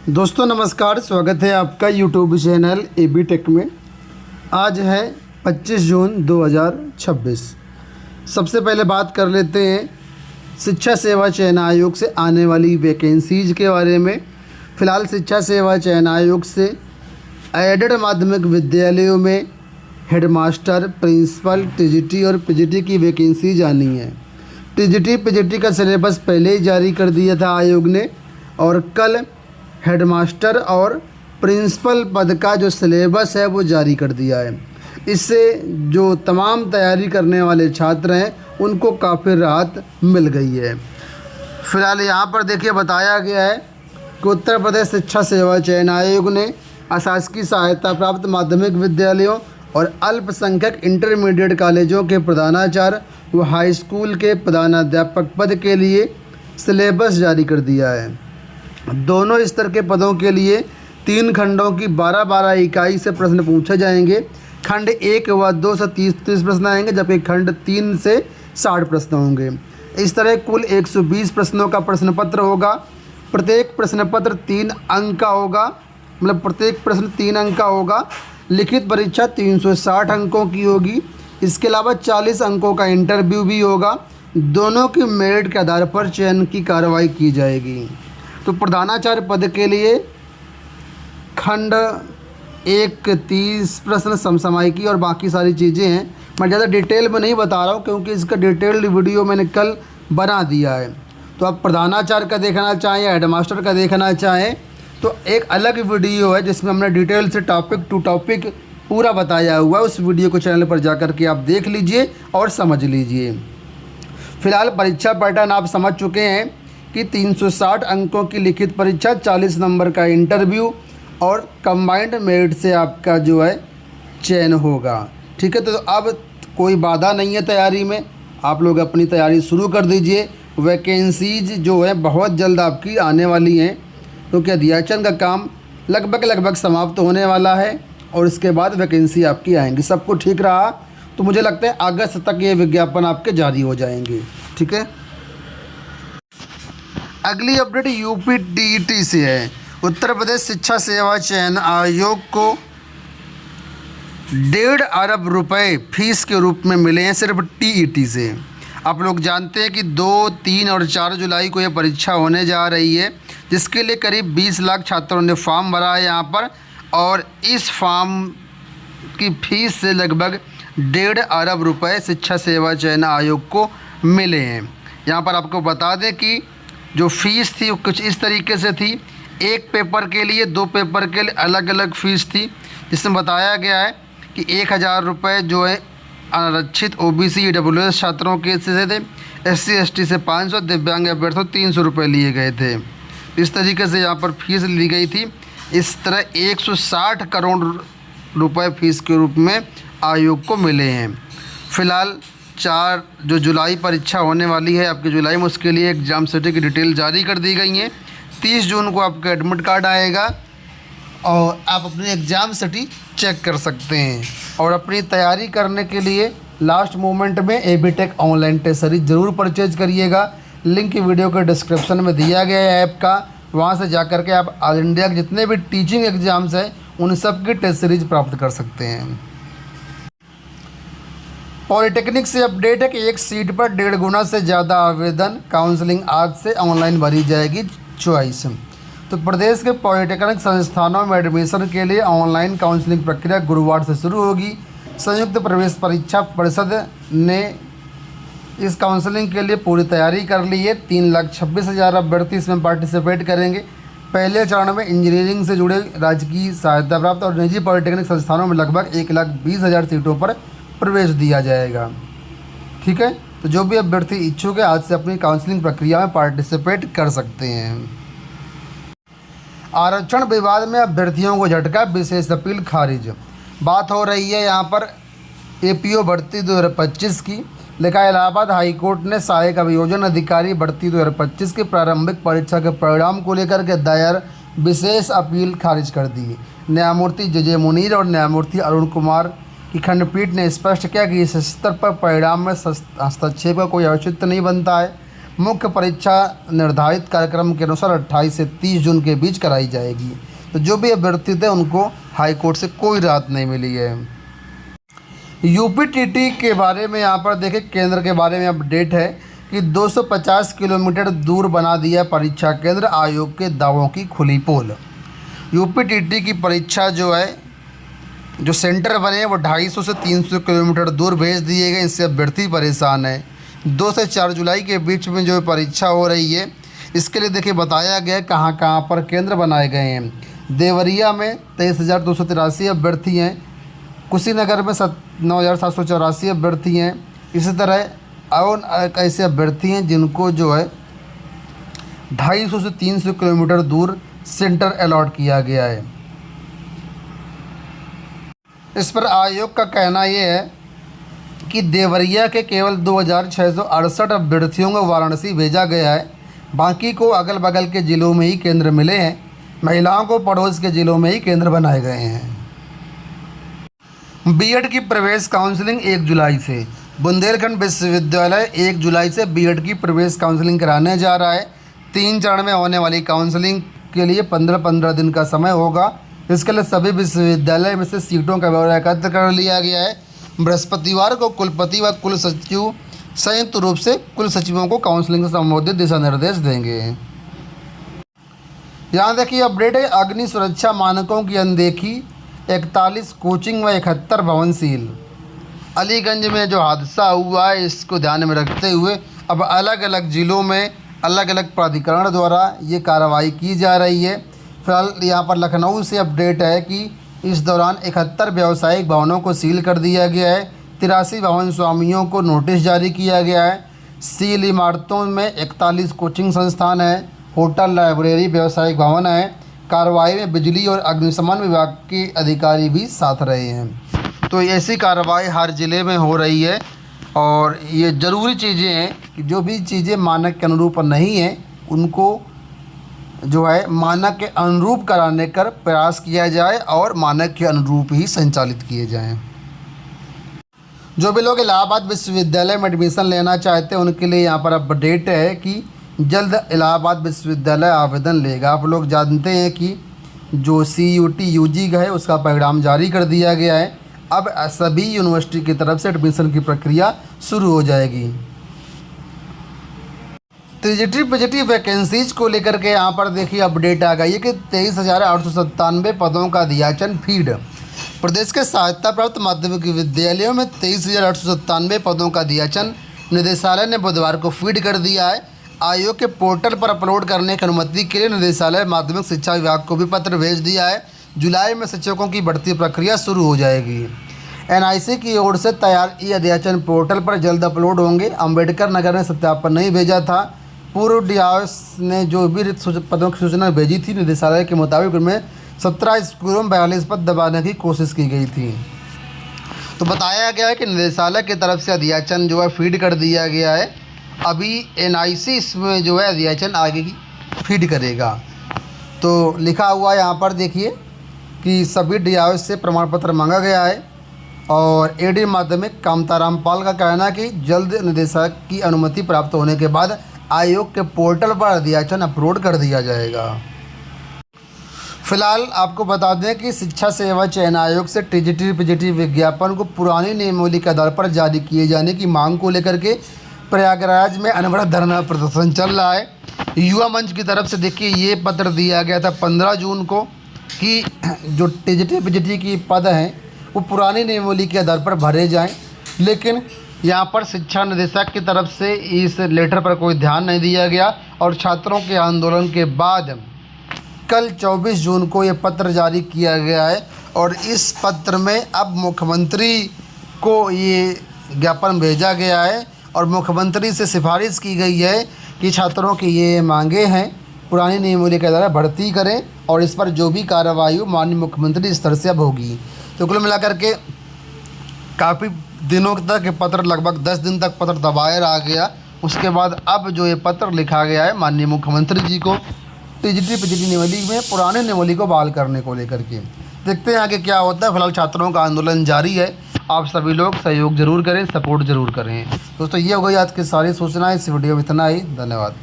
दोस्तों नमस्कार, स्वागत है आपका यूट्यूब चैनल एबी टेक में। आज है 25 जून 2026। सबसे पहले बात कर लेते हैं शिक्षा सेवा चयन आयोग से आने वाली वैकेंसीज के बारे में। फ़िलहाल शिक्षा सेवा चयन आयोग से एडेड माध्यमिक विद्यालयों में हेडमास्टर, प्रिंसिपल, टीजीटी और पीजीटी की वैकेंसीज आनी है। टीजीटी पीजीटी का सिलेबस पहले ही जारी कर दिया था आयोग ने, और कल हेडमास्टर और प्रिंसिपल पद का जो सिलेबस है वो जारी कर दिया है। इससे जो तमाम तैयारी करने वाले छात्र हैं उनको काफ़ी राहत मिल गई है। फ़िलहाल यहाँ पर देखिए बताया गया है कि उत्तर प्रदेश शिक्षा सेवा चयन आयोग ने अशासकीय सहायता प्राप्त माध्यमिक विद्यालयों और अल्पसंख्यक इंटरमीडिएट कॉलेजों के प्रधानाचार्य व हाई स्कूल के प्रधानाध्यापक पद के लिए सिलेबस जारी कर दिया है। दोनों स्तर के पदों के लिए 3 खंडों की 12-12 इकाई से प्रश्न पूछे जाएंगे। खंड 1 व 2 से 30 प्रश्न आएंगे, जबकि खंड 3 से 60 प्रश्न होंगे। इस तरह कुल 120 प्रश्नों का प्रश्न पत्र होगा। प्रत्येक प्रश्न पत्र 3 अंक का होगा, मतलब प्रत्येक प्रश्न 3 अंक का होगा। लिखित परीक्षा 360 अंकों की होगी। इसके अलावा 40 अंकों का इंटरव्यू भी होगा। दोनों की मेरिट के आधार पर चयन की कार्रवाई की जाएगी। तो प्रधानाचार्य पद के लिए खंड 1 के 30 प्रश्न, समसामयिकी और बाकी सारी चीज़ें हैं। मैं ज़्यादा डिटेल में नहीं बता रहा हूँ क्योंकि इसका डिटेल्ड वीडियो मैंने कल बना दिया है। तो आप प्रधानाचार्य का देखना चाहें या हेडमास्टर का देखना चाहें तो एक अलग वीडियो है जिसमें हमने डिटेल से टॉपिक टू टॉपिक पूरा बताया हुआ है। उस वीडियो को चैनल पर जा कर के आप देख लीजिए और समझ लीजिए। फ़िलहाल परीक्षा पैटर्न आप समझ चुके हैं कि 360 अंकों की लिखित परीक्षा, 40 नंबर का इंटरव्यू और कंबाइंड मेरिट से आपका जो है चयन होगा। ठीक है, तो अब कोई बाधा नहीं है तैयारी में। आप लोग अपनी तैयारी शुरू कर दीजिए। वैकेंसीज जो है बहुत जल्द आपकी आने वाली हैं, क्योंकि अध्याचन का काम लगभग समाप्त होने वाला है और इसके बाद वैकेंसी आपकी आएंगी। सब कुछ ठीक रहा तो मुझे लगता है अगस्त तक ये विज्ञापन आपके जारी हो जाएंगे। ठीक है, अगली अपडेट यूपी टीईटी से है। उत्तर प्रदेश शिक्षा सेवा चयन आयोग को 1.5 अरब रुपए फीस के रूप में मिले हैं सिर्फ टीईटी से। आप लोग जानते हैं कि 2, 3 और 4 जुलाई को यह परीक्षा होने जा रही है, जिसके लिए करीब 20 लाख छात्रों ने फॉर्म भरा है यहाँ पर, और इस फॉर्म की फीस से लगभग 1.5 अरब रुपए शिक्षा सेवा चयन आयोग को मिले हैं। यहाँ पर आपको बता दें कि जो फ़ीस थी वो कुछ इस तरीके से थी। एक पेपर के लिए, 2 पेपर के लिए अलग अलग फ़ीस थी, जिसमें बताया गया है कि 1000 रुपये जो है आरक्षित ओबीसी ईडब्ल्यूएस छात्रों के से थे। एससी एसटी से 500, दिव्यांग अभ्यर्थियों 300 रुपये लिए गए थे। इस तरीके से यहाँ पर फीस ली गई थी। इस तरह 160 करोड़ रुपए फीस के रूप में आयोग को मिले हैं। फ़िलहाल 4 जो जुलाई परीक्षा होने वाली है आपकी जुलाई में, उसके लिए एग्ज़ाम सिटी की डिटेल जारी कर दी गई है। 30 जून को आपका एडमिट कार्ड आएगा और आप अपनी एग्ज़ाम सिटी चेक कर सकते हैं। और अपनी तैयारी करने के लिए लास्ट मोमेंट में AB tech online test series ज़रूर परचेज करिएगा। लिंक वीडियो के डिस्क्रिप्शन में दिया गया है ऐप का। वहाँ से जा कर के आप ऑल इंडिया के जितने भी टीचिंग एग्ज़ाम्स हैं उन सब की टेस्ट सीरीज प्राप्त कर सकते हैं। पॉलिटेक्निक से अपडेट है कि एक सीट पर 1.5 गुना से ज़्यादा आवेदन। काउंसलिंग आज से ऑनलाइन भरी जाएगी चॉइस। तो प्रदेश के पॉलिटेक्निक संस्थानों में एडमिशन के लिए ऑनलाइन काउंसलिंग प्रक्रिया गुरुवार से शुरू होगी। संयुक्त प्रवेश परीक्षा परिषद ने इस काउंसलिंग के लिए पूरी तैयारी कर ली है। 3,26,000 अभ्यर्थी इसमें पार्टिसिपेट करेंगे। पहले चरण में इंजीनियरिंग से जुड़े राजकीय सहायता प्राप्त और निजी पॉलिटेक्निक संस्थानों में लगभग 1,20,000 सीटों पर प्रवेश दिया जाएगा। ठीक है, तो जो भी अभ्यर्थी इच्छुक है आज से अपनी काउंसलिंग प्रक्रिया में पार्टिसिपेट कर सकते हैं। आरक्षण विवाद में अभ्यर्थियों को झटका, विशेष अपील खारिज। बात हो रही है यहाँ पर एपीओ भर्ती 2025 की। लिखा है इलाहाबाद हाईकोर्ट ने सहायक अभियोजन अधिकारी भर्ती 2025 की प्रारंभिक परीक्षा के परिणाम को लेकर के दायर विशेष अपील खारिज कर दी। न्यायमूर्ति जे मुनीर और न्यायमूर्ति अरुण कुमार की खंडपीठ ने स्पष्ट किया कि इस स्तर पर परिणाम में हस्तक्षेप का कोई औचित्य नहीं बनता है। मुख्य परीक्षा निर्धारित कार्यक्रम के अनुसार 28 से 30 जून के बीच कराई जाएगी। तो जो भी अभ्यर्थी थे उनको हाई कोर्ट से कोई राहत नहीं मिली है। यूपीटीटी के बारे में यहाँ पर देखें, केंद्र के बारे में अपडेट है कि 250 किलोमीटर दूर बना दिया परीक्षा केंद्र, आयोग के दावों की खुली पोल। यूपीटीटी की परीक्षा जो सेंटर बने वो 250 से 300 किलोमीटर दूर भेज दिए गए। इससे अभ्यर्थी परेशान है। 2 से 4 जुलाई के बीच में जो परीक्षा हो रही है, इसके लिए देखिए बताया गया है कहाँ कहाँ पर केंद्र बनाए गए हैं। देवरिया में 23,283 अभ्यर्थी हैं। कुशीनगर में 9,784 अभ्यर्थी हैं। इसी तरह और ऐसे अभ्यर्थी हैं जिनको 250 से 300 किलोमीटर दूर सेंटर अलॉट किया गया है। इस पर आयोग का कहना ये है कि देवरिया के केवल 2,668 अभ्यर्थियों को वाराणसी भेजा गया है। बाकी को अगल बगल के ज़िलों में ही केंद्र मिले हैं। महिलाओं को पड़ोस के ज़िलों में ही केंद्र बनाए गए हैं। बीएड की प्रवेश काउंसलिंग 1 जुलाई से। बुंदेलखंड विश्वविद्यालय 1 जुलाई से बीएड की प्रवेश काउंसलिंग कराने जा रहा है। 3 चरण में होने वाली काउंसलिंग के लिए 15-15 दिन का समय होगा। इसके लिए सभी विश्वविद्यालय में से सीटों का ब्यौरा एकत्र कर लिया गया है। बृहस्पतिवार को कुलपति व कुल सचिव संयुक्त रूप से कुल सचिवों को काउंसलिंग से संबंधित दिशा निर्देश देंगे। यहाँ देखिए अपडेट है, अग्नि सुरक्षा मानकों की अनदेखी, 41 कोचिंग व 71 भवन सील। अलीगंज में जो हादसा हुआ है, इसको ध्यान में रखते हुए अब अलग अलग ज़िलों में अलग अलग प्राधिकरण द्वारा ये कार्रवाई की जा रही है। फिलहाल यहाँ पर लखनऊ से अपडेट है कि इस दौरान 71 व्यावसायिक भवनों को सील कर दिया गया है। 83 भवन स्वामियों को नोटिस जारी किया गया है। सील इमारतों में 41 कोचिंग संस्थान हैं, होटल, लाइब्रेरी, व्यावसायिक भवन है। कार्रवाई में बिजली और अग्निशमन विभाग के अधिकारी भी साथ रहे हैं। तो ऐसी कार्रवाई हर ज़िले में हो रही है और ये ज़रूरी चीज़ें हैं कि जो भी चीज़ें मानक के अनुरूप नहीं हैं उनको मानक के अनुरूप कराने का प्रयास किया जाए और मानक के अनुरूप ही संचालित किए जाएं। जो भी लोग इलाहाबाद विश्वविद्यालय में एडमिशन लेना चाहते हैं उनके लिए यहाँ पर अपडेट है कि जल्द इलाहाबाद विश्वविद्यालय आवेदन लेगा। आप लोग जानते हैं कि जो CUT UG का है उसका परिणाम जारी कर दिया गया है। अब सभी यूनिवर्सिटी की तरफ से एडमिशन की प्रक्रिया शुरू हो जाएगी। TGT PGT वैकेंसीज को लेकर के यहाँ पर देखिए अपडेट आ गई है कि 23,897 पदों का दियाचन फीड। प्रदेश के सहायता प्राप्त माध्यमिक विद्यालयों में 23,897 पदों का दियाचन निदेशालय ने बुधवार को फीड कर दिया है। आयोग के पोर्टल पर अपलोड करने की अनुमति के लिए निदेशालय माध्यमिक शिक्षा विभाग को भी पत्र भेज दिया है। जुलाई में शिक्षकों की भर्ती प्रक्रिया शुरू हो जाएगी। NIC की ओर से तैयार ये अध्याचन पोर्टल पर जल्द अपलोड होंगे। अम्बेडकर नगर ने सत्यापन नहीं भेजा था। पूर्व DIOS ने जो भी रिक्त पदों की सूचना भेजी थी, निदेशालय के मुताबिक उनमें 17 स्कूलों में 42 पद दबाने की कोशिश की गई थी। तो बताया गया है कि निदेशालय की तरफ से अध्याचन फीड कर दिया गया है। अभी NIC इसमें अध्याचन आगे की फीड करेगा। तो लिखा हुआ है यहाँ पर देखिए कि सभी DIOS से प्रमाण पत्र मांगा गया है और AD माध्यमिक कामताराम पाल का कहना है कि जल्द निदेशक की अनुमति प्राप्त होने के बाद आयोग के पोर्टल पर अध्याचन अपलोड कर दिया जाएगा। फिलहाल आपको बता दें कि शिक्षा सेवा चयन आयोग से TGT PGT विज्ञापन को पुरानी नियमावली के आधार पर जारी किए जाने की मांग को लेकर के प्रयागराज में अनवरत धरना प्रदर्शन चल रहा है। युवा मंच की तरफ से देखिए ये पत्र दिया गया था 15 जून को कि जो TGT PGT की पद हैं वो पुरानी नियमावली के आधार पर भरे जाएं, लेकिन यहाँ पर शिक्षा निदेशक की तरफ से इस लेटर पर कोई ध्यान नहीं दिया गया और छात्रों के आंदोलन के बाद कल 24 जून को ये पत्र जारी किया गया है और इस पत्र में अब मुख्यमंत्री को ये ज्ञापन भेजा गया है और मुख्यमंत्री से सिफारिश की गई है कि छात्रों की ये मांगे हैं पुरानी नियमावली के द्वारा भर्ती करें और इस पर जो भी कार्रवाई हो माननीय मुख्यमंत्री स्तर से अब होगी। तो कुल मिलाकर के काफ़ी दिनों तक ये पत्र, लगभग 10 दिन तक पत्र दबाए रहा गया। उसके बाद अब जो ये पत्र लिखा गया है माननीय मुख्यमंत्री जी को TGT PGT नियमावली में पुराने नियमावली को बहाल करने को लेकर के। देखते हैं आगे क्या होता है। फिलहाल छात्रों का आंदोलन जारी है। आप सभी लोग सहयोग जरूर करें, सपोर्ट जरूर करें। दोस्तों ये हो गई आज की सारी सूचनाएं। इस वीडियो में इतना ही। धन्यवाद।